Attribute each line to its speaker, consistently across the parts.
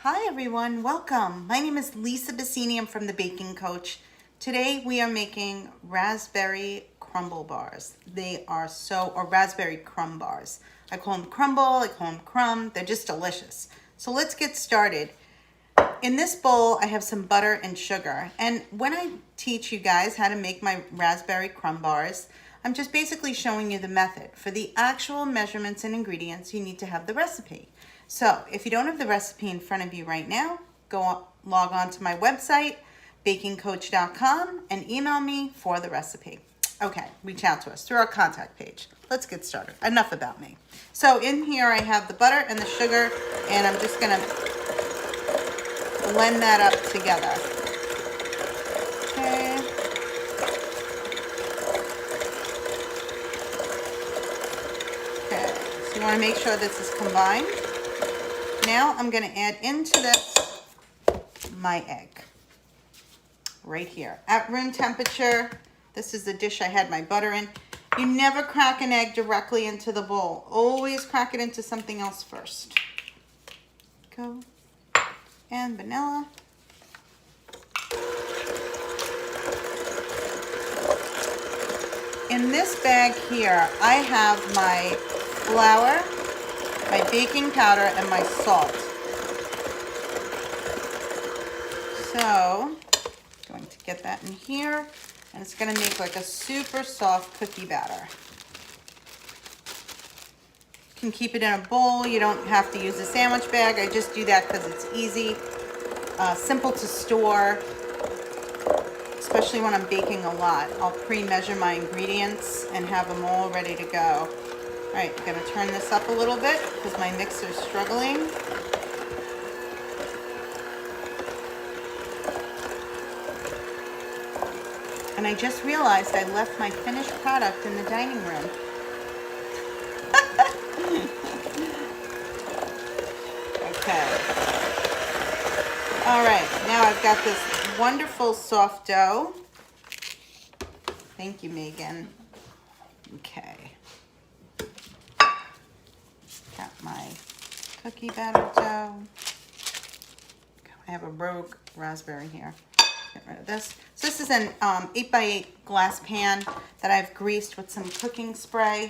Speaker 1: Hi everyone, welcome. My name is Lisa Bassini. I'm from The Baking Coach. Today we are making raspberry crumble bars. They are or raspberry crumb bars. I call them crumble, I call them crumb. They're just delicious. So let's get started. In this bowl, I have some butter and sugar. And when I teach you guys how to make my raspberry crumb bars, I'm just basically showing you the method. For the actual measurements and ingredients, you need to have the recipe. So if you don't have the recipe in front of you right now, log on to my website, bakingcoach.com, and email me for the recipe. Okay, reach out to us through our contact page. Let's get started. Enough about me. So in here I have the butter and the sugar, and I'm just gonna blend that up together. Okay. Okay, so you wanna make sure this is combined. Now I'm going to add into this my egg right here at room temperature. This is the dish I had my butter in. You never crack an egg directly into the bowl. Always crack it into something else first. Go. And vanilla. In this bag here, I have my flour, my baking powder, and my salt. So, I'm going to get that in here, and it's going to make like a super soft cookie batter. You can keep it in a bowl. You don't have to use a sandwich bag. I just do that because it's easy, simple to store, especially when I'm baking a lot. I'll pre-measure my ingredients and have them all ready to go. All right, I'm gonna turn this up a little bit because my mixer's struggling. And I just realized I left my finished product in the dining room. Okay. All right, now I've got this wonderful soft dough. Thank you, Megan. Okay. Got my cookie batter dough. I have a rogue raspberry here. Get rid of this. So this is an 8x8 glass pan that I've greased with some cooking spray.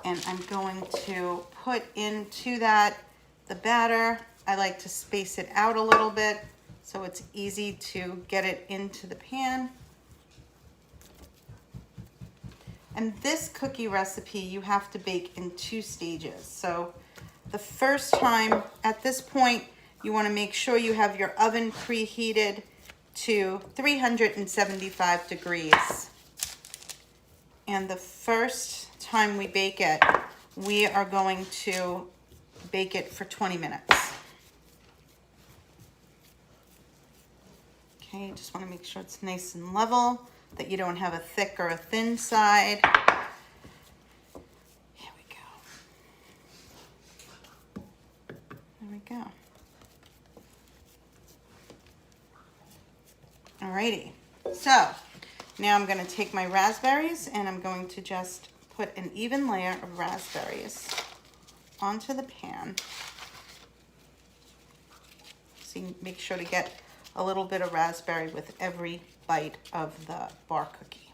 Speaker 1: And I'm going to put into that the batter. I like to space it out a little bit so it's easy to get it into the pan. And this cookie recipe you have to bake in 2 stages. So the first time, at this point, you want to make sure you have your oven preheated to 375 degrees. And the first time we bake it, we are going to bake it for 20 minutes. Okay, just want to make sure it's nice and level, that you don't have a thick or a thin side. Here we go. There we go. Alrighty, so now I'm going to take my raspberries and I'm going to just put an even layer of raspberries onto the pan. So you make sure to get a little bit of raspberry with every bite of the bar cookie.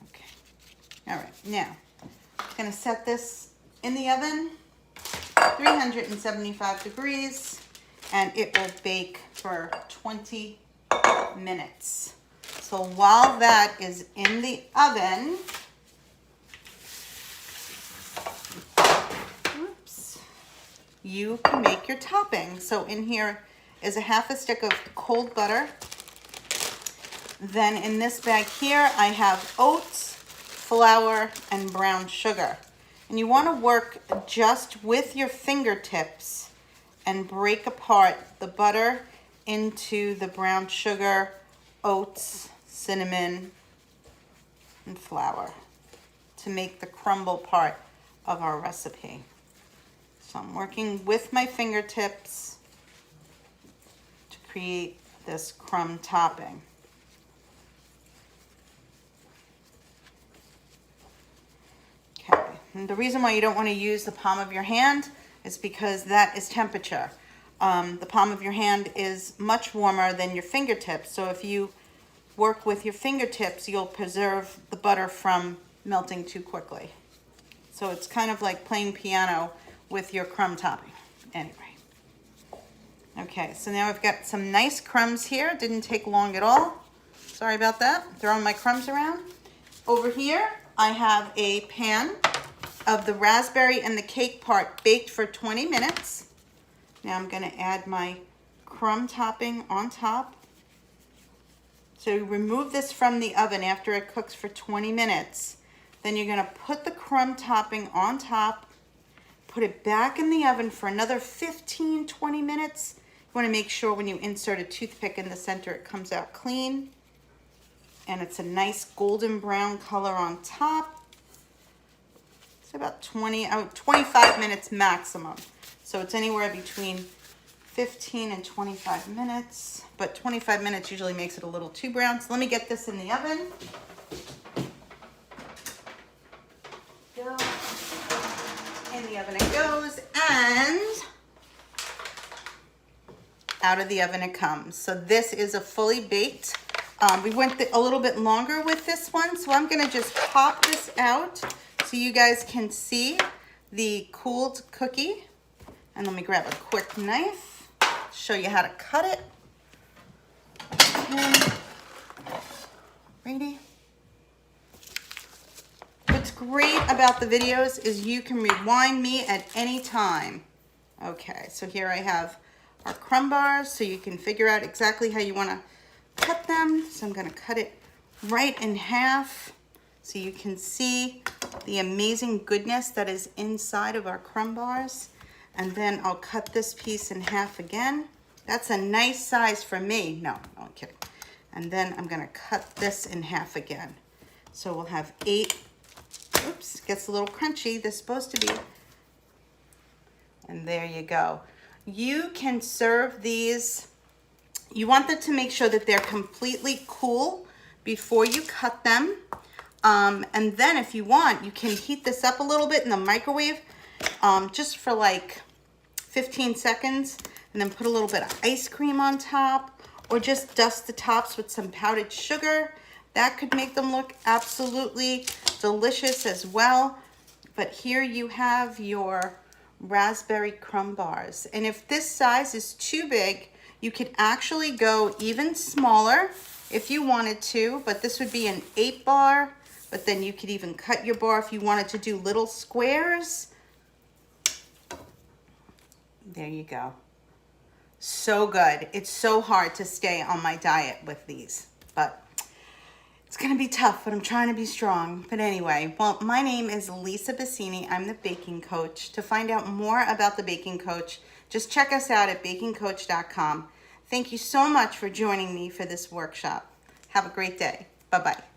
Speaker 1: Okay. All right. Now, I'm going to set this in the oven, 375 degrees, and it will bake for 20 minutes. So while that is in the oven, you can make your topping. So in here is a half a stick of cold butter. Then in this bag here, I have oats, flour, and brown sugar. And you want to work just with your fingertips and break apart the butter into the brown sugar, oats, cinnamon, and flour to make the crumble part of our recipe. So I'm working with my fingertips to create this crumb topping. Okay, and the reason why you don't want to use the palm of your hand is because that is temperature. the palm of your hand is much warmer than your fingertips. So if you work with your fingertips, you'll preserve the butter from melting too quickly. So it's kind of like playing piano with your crumb topping. Anyway. Okay, so now I've got some nice crumbs here. Didn't take long at all. Sorry about that. Throwing my crumbs around. Over here, I have a pan of the raspberry and the cake part baked for 20 minutes. Now I'm going to add my crumb topping on top. So remove this from the oven after it cooks for 20 minutes. Then you're going to put the crumb topping on top, put it back in the oven for another 15-20 minutes. You want to make sure when you insert a toothpick in the center it comes out clean. And it's a nice golden brown color on top. It's about 25 minutes maximum. So it's anywhere between 15 and 25 minutes. But 25 minutes usually makes it a little too brown. So let me get this in the oven. Go. In the oven it goes, and out of the oven it comes. So this is a fully baked. We went a little bit longer with this one, so I'm gonna just pop this out so you guys can see the cooled cookie. And let me grab a quick knife, show you how to cut it. Okay. Ready? What's great about the videos is you can rewind me at any time. Okay, so here I have our crumb bars, so you can figure out exactly how you want to cut them. So I'm going to cut it right in half so you can see the amazing goodness that is inside of our crumb bars. And then I'll cut this piece in half again. That's a nice size for me. No, I'm kidding. And then I'm going to cut this in half again. So we'll have 8. Oops, gets a little crunchy. This is supposed to be. And there you go. You can serve these. You want them to make sure that they're completely cool before you cut them. And then if you want, you can heat this up a little bit in the microwave just for like 15 seconds. And then put a little bit of ice cream on top. Or just dust the tops with some powdered sugar. That could make them look absolutely delicious as well. But here you have your raspberry crumb bars. And if this size is too big, you could actually go even smaller if you wanted to, but this would be an 8 bar, but then you could even cut your bar if you wanted to do little squares. There you go. So good. It's so hard to stay on my diet with these, but it's gonna be tough, but I'm trying to be strong. But anyway, well, my name is Lisa Bassini. I'm the baking coach. To find out more about the baking coach, just check us out at bakingcoach.com. Thank you so much for joining me for this workshop. Have a great day. Bye-bye.